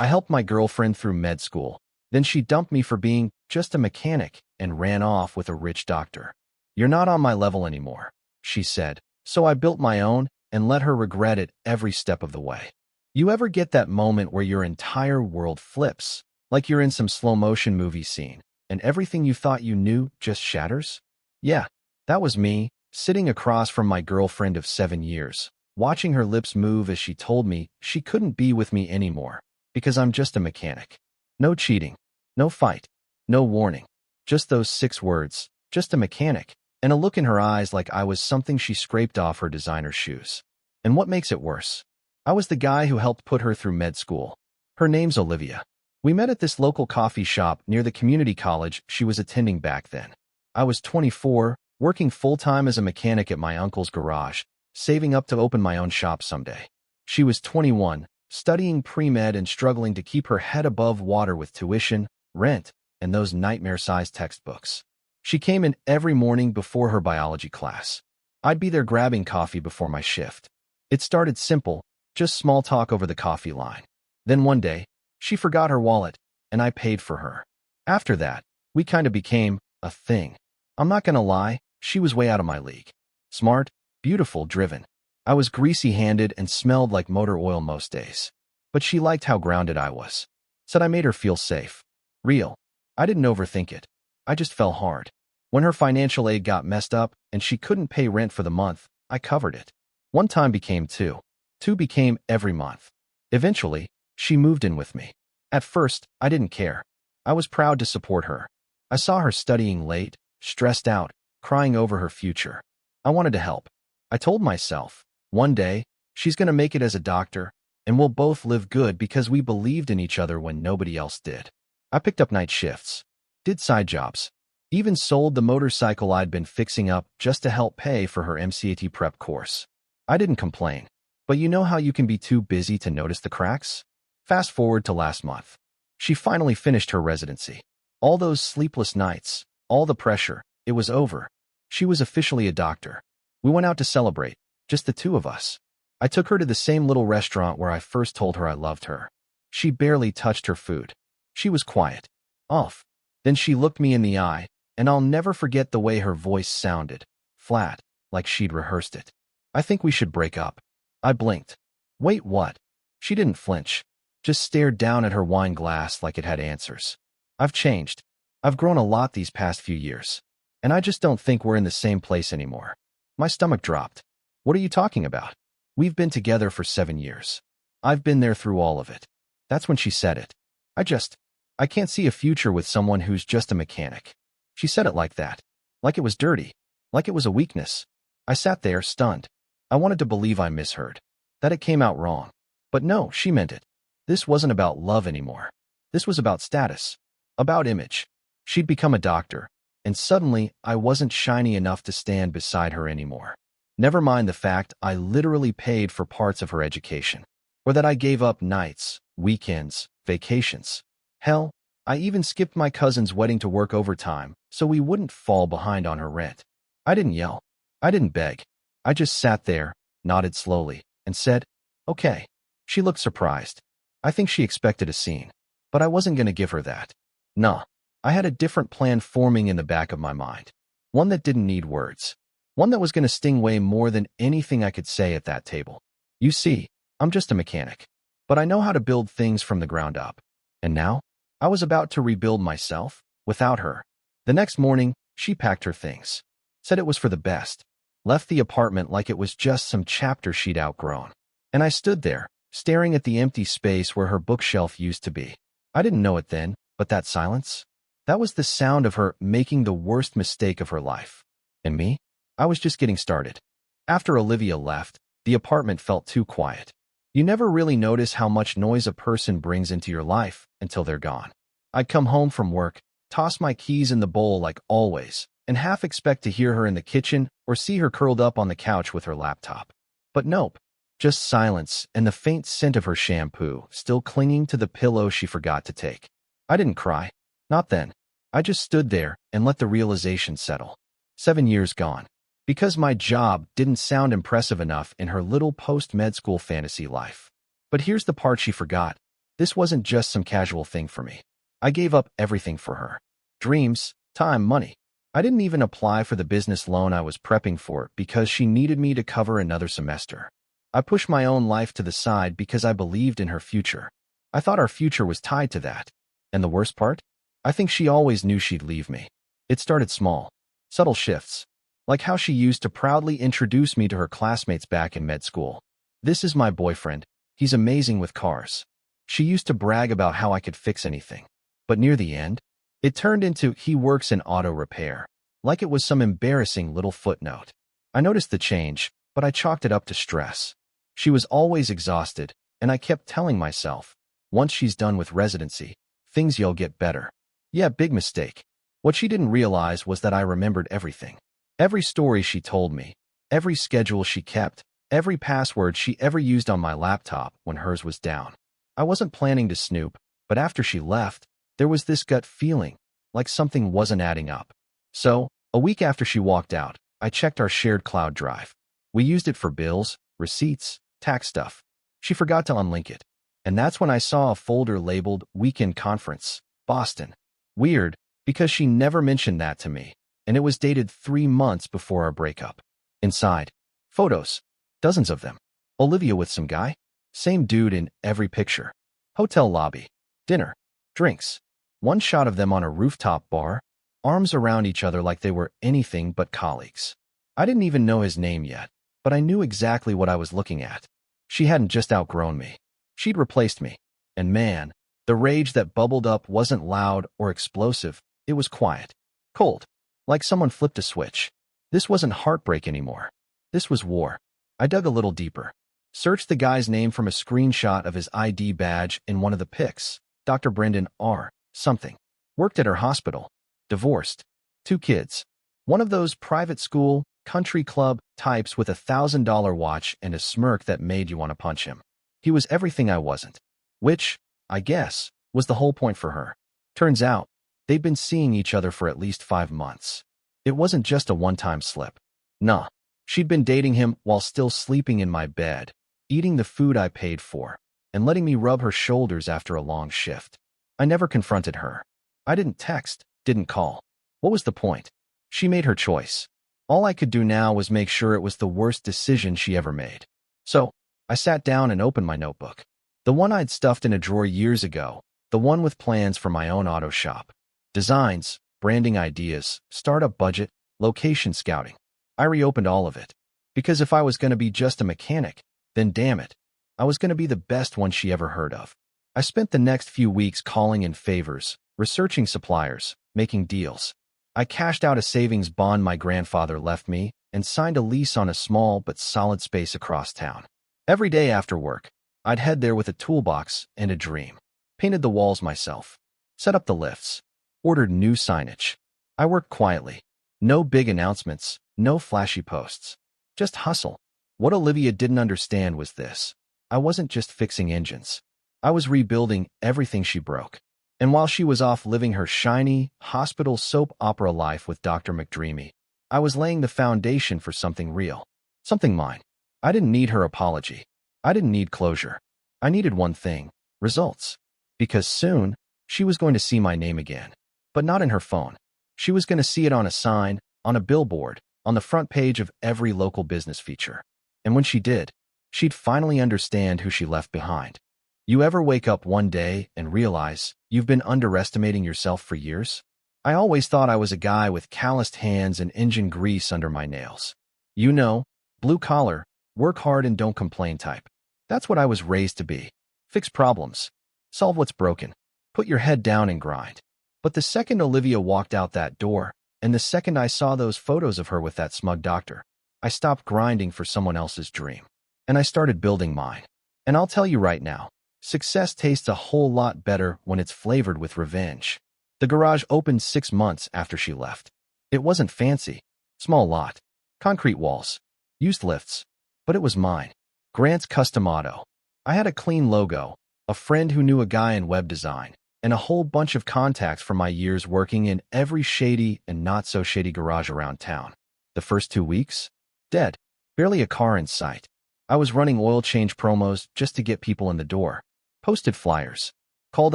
I helped my girlfriend through med school. Then she dumped me for being just a mechanic and ran off with a rich doctor. You're not on my level anymore, she said. So I built my own and let her regret it every step of the way. You ever get that moment where your entire world flips, like you're in some slow-motion movie scene, and everything you thought you knew just shatters? Yeah, that was me, sitting across from my girlfriend of 7 years, watching her lips move as she told me she couldn't be with me anymore because I'm just a mechanic. No cheating, no fight, no warning. Just those 6 words, just a mechanic, and a look in her eyes like I was something she scraped off her designer shoes. And what makes it worse? I was the guy who helped put her through med school. Her name's Olivia. We met at this local coffee shop near the community college she was attending back then. I was 24, working full-time as a mechanic at my uncle's garage, saving up to open my own shop someday. She was 21, studying pre-med and struggling to keep her head above water with tuition, rent, and those nightmare-sized textbooks. She came in every morning before her biology class. I'd be there grabbing coffee before my shift. It started simple, just small talk over the coffee line. Then one day, she forgot her wallet, and I paid for her. After that, we kind of became a thing. I'm not gonna lie, she was way out of my league. Smart, beautiful, driven. I was greasy-handed and smelled like motor oil most days. But she liked how grounded I was. Said I made her feel safe. Real. I didn't overthink it. I just fell hard. When her financial aid got messed up and she couldn't pay rent for the month, I covered it. One time became two. Two became every month. Eventually, she moved in with me. At first, I didn't care. I was proud to support her. I saw her studying late, stressed out, crying over her future. I wanted to help. I told myself, one day, she's gonna make it as a doctor, and we'll both live good because we believed in each other when nobody else did. I picked up night shifts, did side jobs, even sold the motorcycle I'd been fixing up just to help pay for her MCAT prep course. I didn't complain, but you know how you can be too busy to notice the cracks? Fast forward to last month. She finally finished her residency. All those sleepless nights, all the pressure, it was over. She was officially a doctor. We went out to celebrate, just the two of us. I took her to the same little restaurant where I first told her I loved her. She barely touched her food. She was quiet, off. Then she looked me in the eye, and I'll never forget the way her voice sounded, flat, like she'd rehearsed it. I think we should break up. I blinked. Wait, what? She didn't flinch, just stared down at her wine glass like it had answers. I've changed. I've grown a lot these past few years, and I just don't think we're in the same place anymore. My stomach dropped. What are you talking about? We've been together for 7 years. I've been there through all of it. That's when she said it. I can't see a future with someone who's just a mechanic. She said it like that, like it was dirty, like it was a weakness. I sat there, stunned. I wanted to believe I misheard, that it came out wrong. But no, she meant it. This wasn't about love anymore. This was about status, about image. She'd become a doctor, and suddenly I wasn't shiny enough to stand beside her anymore. Never mind the fact I literally paid for parts of her education, or that I gave up nights, weekends, vacations. Hell, I even skipped my cousin's wedding to work overtime so we wouldn't fall behind on her rent. I didn't yell. I didn't beg. I just sat there, nodded slowly, and said, okay. She looked surprised. I think she expected a scene, but I wasn't going to give her that. Nah, I had a different plan forming in the back of my mind. One that didn't need words. One that was going to sting way more than anything I could say at that table. You see, I'm just a mechanic, but I know how to build things from the ground up. And now, I was about to rebuild myself, without her. The next morning, she packed her things. Said it was for the best. Left the apartment like it was just some chapter she'd outgrown. And I stood there, staring at the empty space where her bookshelf used to be. I didn't know it then, but that silence? That was the sound of her making the worst mistake of her life. And me? I was just getting started. After Olivia left, the apartment felt too quiet. You never really notice how much noise a person brings into your life until they're gone. I'd come home from work, toss my keys in the bowl like always, and half expect to hear her in the kitchen or see her curled up on the couch with her laptop. But nope, just silence and the faint scent of her shampoo still clinging to the pillow she forgot to take. I didn't cry. Not then. I just stood there and let the realization settle. 7 years gone. Because my job didn't sound impressive enough in her little post-med school fantasy life. But here's the part she forgot. This wasn't just some casual thing for me. I gave up everything for her. Dreams, time, money. I didn't even apply for the business loan I was prepping for because she needed me to cover another semester. I pushed my own life to the side because I believed in her future. I thought our future was tied to that. And the worst part? I think she always knew she'd leave me. It started small. Subtle shifts. Like how she used to proudly introduce me to her classmates back in med school. "This is my boyfriend. He's amazing with cars." She used to brag about how I could fix anything. But near the end, it turned into "he works in auto repair." Like it was some embarrassing little footnote. I noticed the change, but I chalked it up to stress. She was always exhausted, and I kept telling myself, once she's done with residency, things'll get better. Yeah, big mistake. What she didn't realize was that I remembered everything. Every story she told me, every schedule she kept, every password she ever used on my laptop when hers was down. I wasn't planning to snoop, but after she left, there was this gut feeling, like something wasn't adding up. So, a week after she walked out, I checked our shared cloud drive. We used it for bills, receipts, tax stuff. She forgot to unlink it. And that's when I saw a folder labeled Weekend Conference, Boston. Weird, because she never mentioned that to me, and it was dated 3 months before our breakup. Inside, photos, dozens of them. Olivia with some guy, same dude in every picture. Hotel lobby, dinner, drinks. One shot of them on a rooftop bar, arms around each other like they were anything but colleagues. I didn't even know his name yet, but I knew exactly what I was looking at. She hadn't just outgrown me. She'd replaced me. And man, the rage that bubbled up wasn't loud or explosive. It was quiet, cold, like someone flipped a switch. This wasn't heartbreak anymore. This was war. I dug a little deeper. Searched the guy's name from a screenshot of his ID badge in one of the pics. Dr. Brendan R. something. Worked at her hospital. Divorced. 2 kids. One of those private school, country club types with $1,000 watch and a smirk that made you want to punch him. He was everything I wasn't. Which, I guess, was the whole point for her. Turns out, they'd been seeing each other for at least 5 months. It wasn't just a one-time slip. Nah. She'd been dating him while still sleeping in my bed, eating the food I paid for, and letting me rub her shoulders after a long shift. I never confronted her. I didn't text, didn't call. What was the point? She made her choice. All I could do now was make sure it was the worst decision she ever made. So, I sat down and opened my notebook. The one I'd stuffed in a drawer years ago, the one with plans for my own auto shop. Designs, branding ideas, startup budget, location scouting. I reopened all of it. Because if I was going to be just a mechanic, then damn it, I was going to be the best one she ever heard of. I spent the next few weeks calling in favors, researching suppliers, making deals. I cashed out a savings bond my grandfather left me and signed a lease on a small but solid space across town. Every day after work, I'd head there with a toolbox and a dream. Painted the walls myself. Set up the lifts. Ordered new signage. I worked quietly. No big announcements, no flashy posts. Just hustle. What Olivia didn't understand was this. I wasn't just fixing engines. I was rebuilding everything she broke. And while she was off living her shiny, hospital soap opera life with Dr. McDreamy, I was laying the foundation for something real. Something mine. I didn't need her apology. I didn't need closure. I needed one thing, results. Because soon, she was going to see my name again. But not in her phone. She was going to see it on a sign, on a billboard, on the front page of every local business feature. And when she did, she'd finally understand who she left behind. You ever wake up one day and realize you've been underestimating yourself for years? I always thought I was a guy with calloused hands and engine grease under my nails. You know, blue collar, work hard and don't complain type. That's what I was raised to be. Fix problems. Solve what's broken. Put your head down and grind. But the second Olivia walked out that door, and the second I saw those photos of her with that smug doctor, I stopped grinding for someone else's dream. And I started building mine. And I'll tell you right now, success tastes a whole lot better when it's flavored with revenge. The garage opened 6 months after she left. It wasn't fancy. Small lot. Concrete walls. Used lifts. But it was mine. Grant's custom auto. I had a clean logo, a friend who knew a guy in web design, and a whole bunch of contacts from my years working in every shady and not so shady garage around town. The first 2 weeks? Dead. Barely a car in sight. I was running oil change promos just to get people in the door. posted flyers, called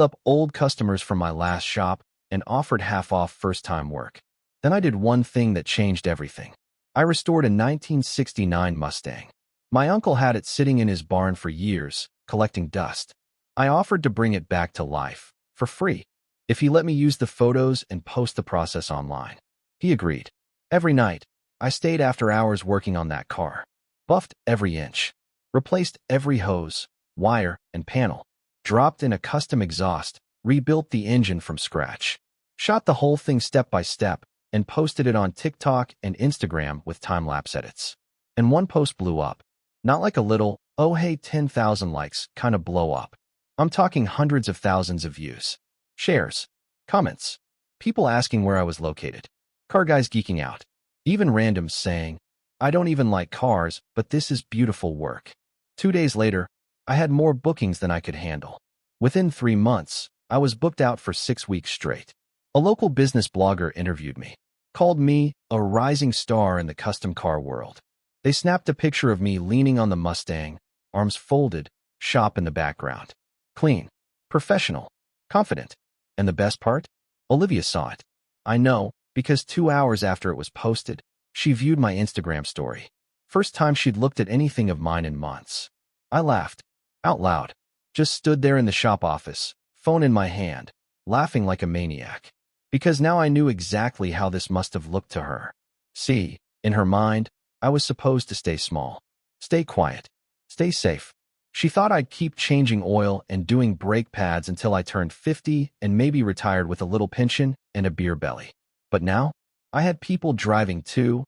up old customers from my last shop, and offered half-off first-time work. Then I did one thing that changed everything. I restored a 1969 Mustang. My uncle had it sitting in his barn for years, collecting dust. I offered to bring it back to life, for free, if he let me use the photos and post the process online. He agreed. Every night, I stayed after hours working on that car, buffed every inch, replaced every hose, wire, and panel, dropped in a custom exhaust, rebuilt the engine from scratch, shot the whole thing step by step, and posted it on TikTok and Instagram with time-lapse edits. And one post blew up. Not like a little, oh hey 10,000 likes kind of blow up. I'm talking hundreds of thousands of views, shares, comments, people asking where I was located, car guys geeking out, even randoms saying, I don't even like cars, but this is beautiful work. 2 days later, I had more bookings than I could handle. Within 3 months, I was booked out for 6 weeks straight. A local business blogger interviewed me, called me a rising star in the custom car world. They snapped a picture of me leaning on the Mustang, arms folded, shop in the background. Clean, professional, confident. And the best part? Olivia saw it. I know, because 2 hours after it was posted, she viewed my Instagram story. First time she'd looked at anything of mine in months. I laughed, out loud, just stood there in the shop office, phone in my hand, laughing like a maniac. Because now I knew exactly how this must have looked to her. See, in her mind, I was supposed to stay small, stay quiet, stay safe. She thought I'd keep changing oil and doing brake pads until I turned 50 and maybe retired with a little pension and a beer belly. But now, I had people driving 2-3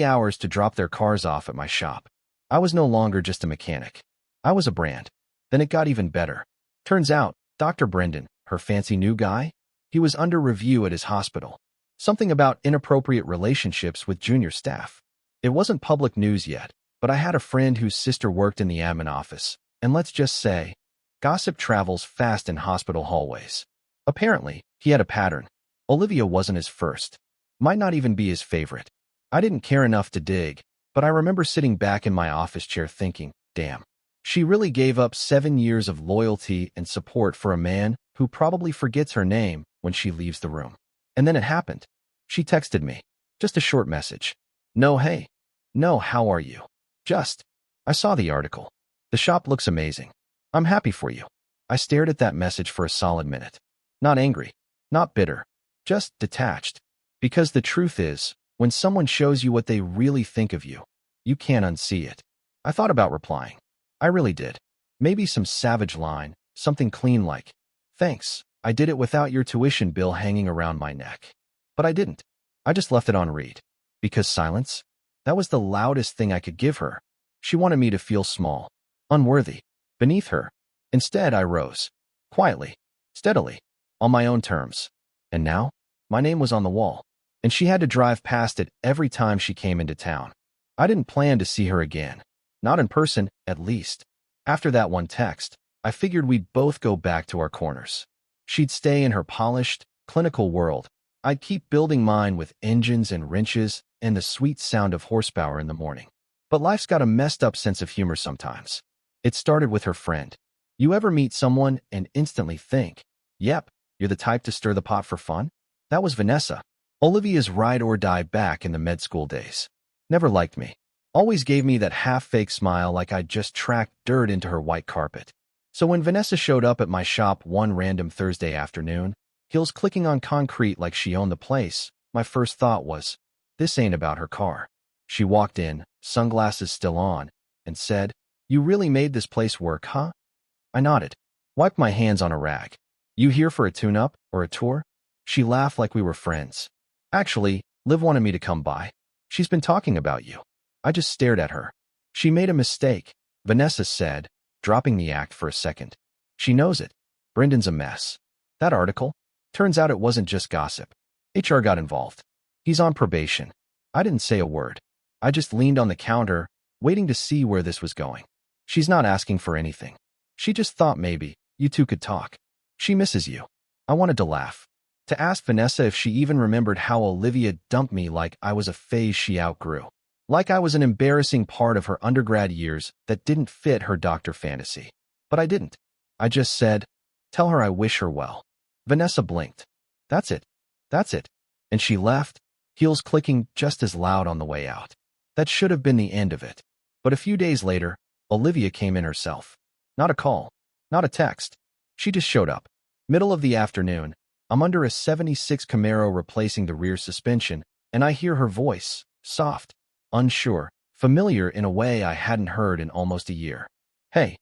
hours to drop their cars off at my shop. I was no longer just a mechanic. I was a brand. Then it got even better. Turns out, Dr. Brendan, her fancy new guy, he was under review at his hospital. Something about inappropriate relationships with junior staff. It wasn't public news yet, but I had a friend whose sister worked in the admin office, and let's just say, gossip travels fast in hospital hallways. Apparently, he had a pattern. Olivia wasn't his first. Might not even be his favorite. I didn't care enough to dig, but I remember sitting back in my office chair thinking, damn. She really gave up 7 years of loyalty and support for a man who probably forgets her name when she leaves the room. And then it happened. She texted me. Just a short message. No, hey. No, how are you? Just. I saw the article. The shop looks amazing. I'm happy for you. I stared at that message for a solid minute. Not angry. Not bitter. Just detached. Because the truth is, when someone shows you what they really think of you, you can't unsee it. I thought about replying. I really did. Maybe some savage line, something clean like, thanks, I did it without your tuition bill hanging around my neck. But I didn't. I just left it on read. Because silence? That was the loudest thing I could give her. She wanted me to feel small, unworthy, beneath her. Instead, I rose. Quietly, steadily, on my own terms. And now, my name was on the wall, and she had to drive past it every time she came into town. I didn't plan to see her again. Not in person, at least. After that one text, I figured we'd both go back to our corners. She'd stay in her polished, clinical world. I'd keep building mine with engines and wrenches and the sweet sound of horsepower in the morning. But life's got a messed up sense of humor sometimes. It started with her friend. You ever meet someone and instantly think, yep, you're the type to stir the pot for fun? That was Vanessa, Olivia's ride-or-die back in the med school days. Never liked me. Always gave me that half-fake smile like I'd just tracked dirt into her white carpet. So when Vanessa showed up at my shop one random Thursday afternoon, heels clicking on concrete like she owned the place, my first thought was, this ain't about her car. She walked in, sunglasses still on, and said, you really made this place work, huh? I nodded, wiped my hands on a rag. You here for a tune-up or a tour? She laughed like we were friends. Actually, Liv wanted me to come by. She's been talking about you. I just stared at her. She made a mistake, Vanessa said, dropping the act for a second. She knows it. Brendan's a mess. That article? Turns out it wasn't just gossip. HR got involved. He's on probation. I didn't say a word. I just leaned on the counter, waiting to see where this was going. She's not asking for anything. She just thought maybe you two could talk. She misses you. I wanted to laugh. To ask Vanessa if she even remembered how Olivia dumped me like I was a phase she outgrew. Like I was an embarrassing part of her undergrad years that didn't fit her doctor fantasy. But I didn't. I just said, tell her I wish her well. Vanessa blinked. That's it. That's it. And she left, heels clicking just as loud on the way out. That should have been the end of it. But a few days later, Olivia came in herself. Not a call. Not a text. She just showed up. Middle of the afternoon, I'm under a '76 Camaro replacing the rear suspension, and I hear her voice, soft, unsure, familiar in a way I hadn't heard in almost a year. Hey.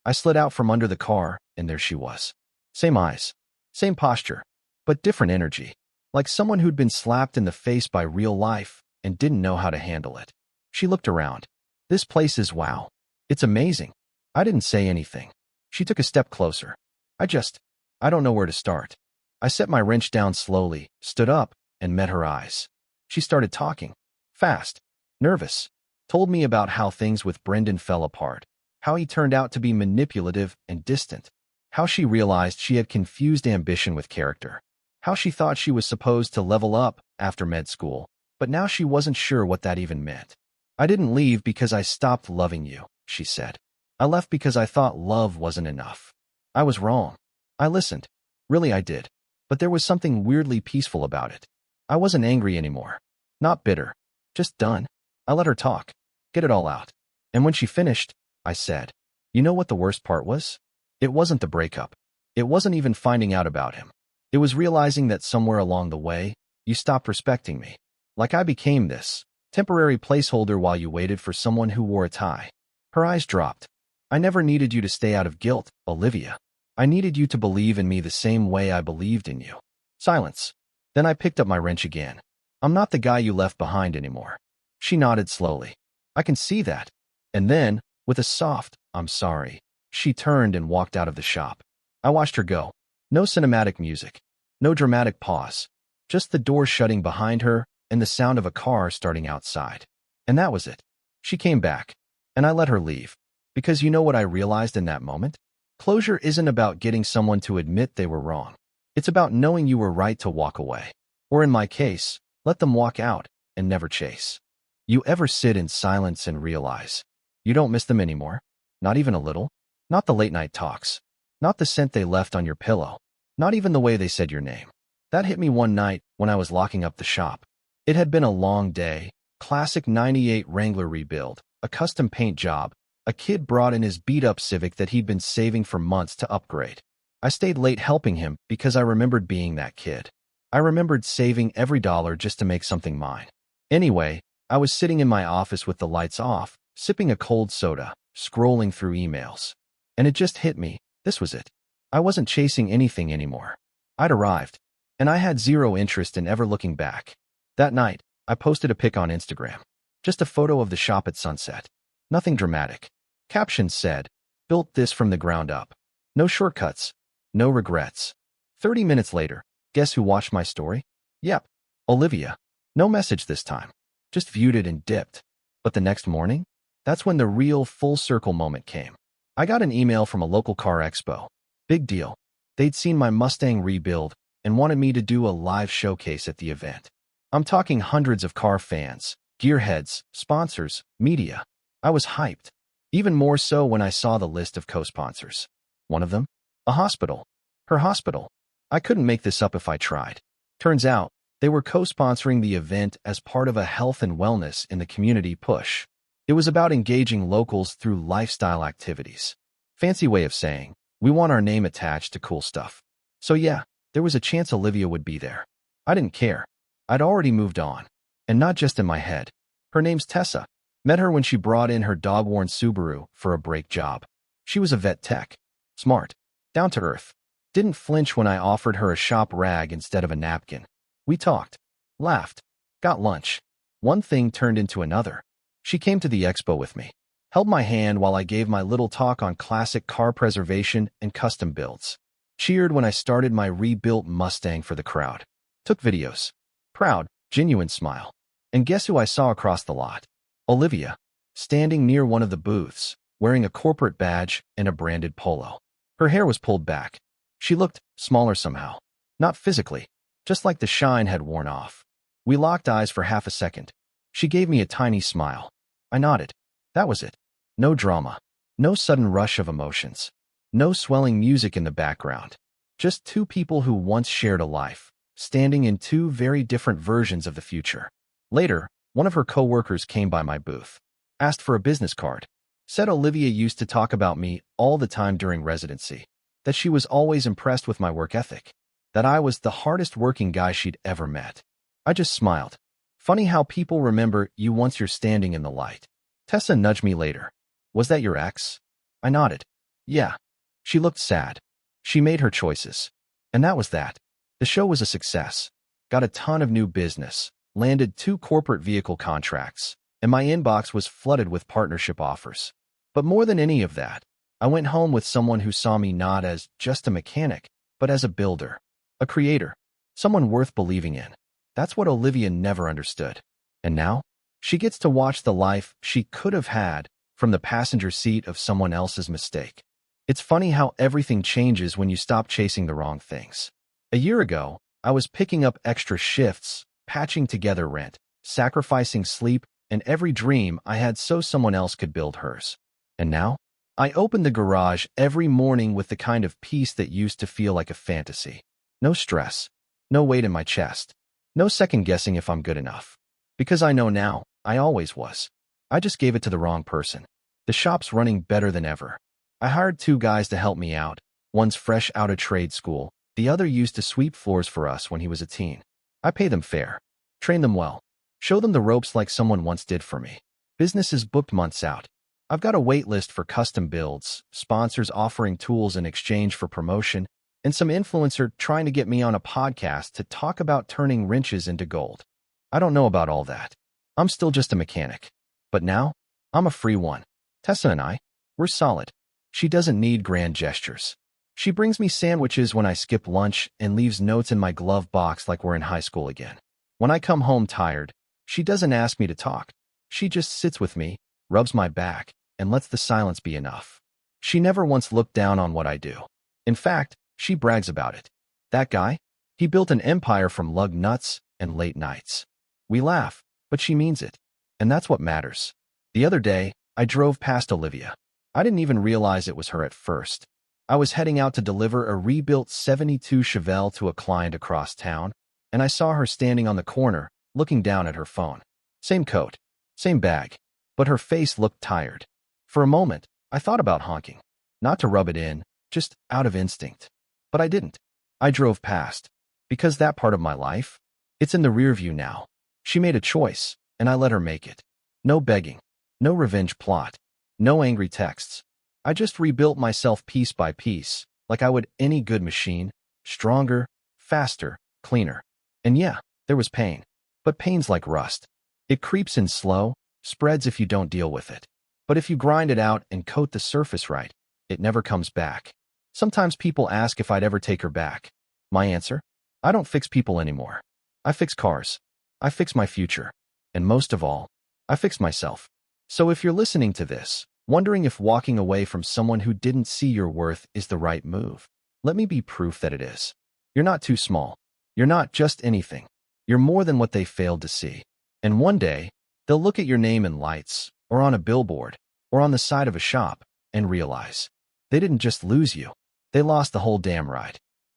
I slid out from under the car, and there she was. Same eyes. Same posture. But different energy. Like someone who'd been slapped in the face by real life and didn't know how to handle it. She looked around. This place is wow. It's amazing. I didn't say anything. She took a step closer. I don't know where to start. I set my wrench down slowly, stood up, and met her eyes. She started talking. Fast. Nervous. Told me about how things with Brendan fell apart. How he turned out to be manipulative and distant. How she realized she had confused ambition with character. How she thought she was supposed to level up after med school, but now she wasn't sure what that even meant. I didn't leave because I stopped loving you, she said. I left because I thought love wasn't enough. I was wrong. I listened. Really, I did. But there was something weirdly peaceful about it. I wasn't angry anymore. Not bitter. Just done. I let her talk. Get it all out. And when she finished, I said, you know what the worst part was? It wasn't the breakup. It wasn't even finding out about him. It was realizing that somewhere along the way, you stopped respecting me. Like I became this temporary placeholder while you waited for someone who wore a tie. Her eyes dropped. I never needed you to stay out of guilt, Olivia. I needed you to believe in me the same way I believed in you. Silence. Then I picked up my wrench again. I'm not the guy you left behind anymore. She nodded slowly. I can see that. And then, with a soft, I'm sorry, she turned and walked out of the shop. I watched her go. No cinematic music. No dramatic pause. Just the door shutting behind her and the sound of a car starting outside. And that was it. She came back. And I let her leave. Because you know what I realized in that moment? Closure isn't about getting someone to admit they were wrong. It's about knowing you were right to walk away. Or in my case, let them walk out and never chase. You ever sit in silence and realize you don't miss them anymore? Not even a little? Not the late night talks. Not the scent they left on your pillow. Not even the way they said your name. That hit me one night when I was locking up the shop. It had been a long day. Classic '98 Wrangler rebuild. A custom paint job. A kid brought in his beat-up Civic that he'd been saving for months to upgrade. I stayed late helping him because I remembered being that kid. I remembered saving every dollar just to make something mine. Anyway, I was sitting in my office with the lights off, sipping a cold soda, scrolling through emails. And it just hit me, this was it. I wasn't chasing anything anymore. I'd arrived, and I had zero interest in ever looking back. That night, I posted a pic on Instagram. Just a photo of the shop at sunset. Nothing dramatic. Caption said, built this from the ground up. No shortcuts. No regrets. 30 minutes later, guess who watched my story? Yep, Olivia. No message this time. Just viewed it and dipped. But the next morning? That's when the real full circle moment came. I got an email from a local car expo. Big deal. They'd seen my Mustang rebuild and wanted me to do a live showcase at the event. I'm talking hundreds of car fans, gearheads, sponsors, media. I was hyped. Even more so when I saw the list of co-sponsors. One of them? A hospital. Her hospital. I couldn't make this up if I tried. Turns out, they were co-sponsoring the event as part of a health and wellness in the community push. It was about engaging locals through lifestyle activities. Fancy way of saying, we want our name attached to cool stuff. So yeah, there was a chance Olivia would be there. I didn't care. I'd already moved on. And not just in my head. Her name's Tessa. Met her when she brought in her dog-worn Subaru for a brake job. She was a vet tech. Smart. Down to earth. Didn't flinch when I offered her a shop rag instead of a napkin. We talked. Laughed. Got lunch. One thing turned into another. She came to the expo with me. Held my hand while I gave my little talk on classic car preservation and custom builds. Cheered when I started my rebuilt Mustang for the crowd. Took videos. Proud, genuine smile. And guess who I saw across the lot? Olivia, standing near one of the booths, wearing a corporate badge and a branded polo. Her hair was pulled back. She looked smaller somehow. Not physically, just like the shine had worn off. We locked eyes for half a second. She gave me a tiny smile. I nodded. That was it. No drama. No sudden rush of emotions. No swelling music in the background. Just two people who once shared a life, standing in two very different versions of the future. Later, one of her coworkers came by my booth, asked for a business card, said Olivia used to talk about me all the time during residency, that she was always impressed with my work ethic, that I was the hardest working guy she'd ever met. I just smiled. Funny how people remember you once you're standing in the light. Tessa nudged me later. Was that your ex? I nodded. Yeah. She looked sad. She made her choices. And that was that. The show was a success. Got a ton of new business, landed 2 corporate vehicle contracts, and my inbox was flooded with partnership offers. But more than any of that, I went home with someone who saw me not as just a mechanic, but as a builder, a creator, someone worth believing in. That's what Olivia never understood. And now, she gets to watch the life she could have had from the passenger seat of someone else's mistake. It's funny how everything changes when you stop chasing the wrong things. A year ago, I was picking up extra shifts, patching together rent, sacrificing sleep, and every dream I had so someone else could build hers. And now, I open the garage every morning with the kind of peace that used to feel like a fantasy. No stress, no weight in my chest, no second-guessing if I'm good enough. Because I know now, I always was. I just gave it to the wrong person. The shop's running better than ever. I hired 2 guys to help me out. One's fresh out of trade school. The other used to sweep floors for us when he was a teen. I pay them fair. Train them well. Show them the ropes like someone once did for me. Business is booked months out. I've got a wait list for custom builds, sponsors offering tools in exchange for promotion, and some influencer trying to get me on a podcast to talk about turning wrenches into gold. I don't know about all that. I'm still just a mechanic. But now, I'm a free one. Tessa and I, we're solid. She doesn't need grand gestures. She brings me sandwiches when I skip lunch and leaves notes in my glove box like we're in high school again. When I come home tired, she doesn't ask me to talk. She just sits with me, rubs my back, and lets the silence be enough. She never once looked down on what I do. In fact, she brags about it. That guy? He built an empire from lug nuts and late nights. We laugh, but she means it. And that's what matters. The other day, I drove past Olivia. I didn't even realize it was her at first. I was heading out to deliver a rebuilt 72 Chevelle to a client across town, and I saw her standing on the corner, looking down at her phone. Same coat, same bag, but her face looked tired. For a moment, I thought about honking. Not to rub it in, just out of instinct. But I didn't. I drove past. Because that part of my life, it's in the rear view now. She made a choice, and I let her make it. No begging. No revenge plot. No angry texts. I just rebuilt myself piece by piece, like I would any good machine. Stronger, faster, cleaner. And yeah, there was pain. But pain's like rust. It creeps in slow, spreads if you don't deal with it. But if you grind it out and coat the surface right, it never comes back. Sometimes people ask if I'd ever take her back. My answer? I don't fix people anymore. I fix cars. I fix my future. And most of all, I fix myself. So if you're listening to this, wondering if walking away from someone who didn't see your worth is the right move, let me be proof that it is. You're not too small. You're not just anything. You're more than what they failed to see. And one day, they'll look at your name in lights, or on a billboard, or on the side of a shop, and realize they didn't just lose you. They lost the whole damn ride.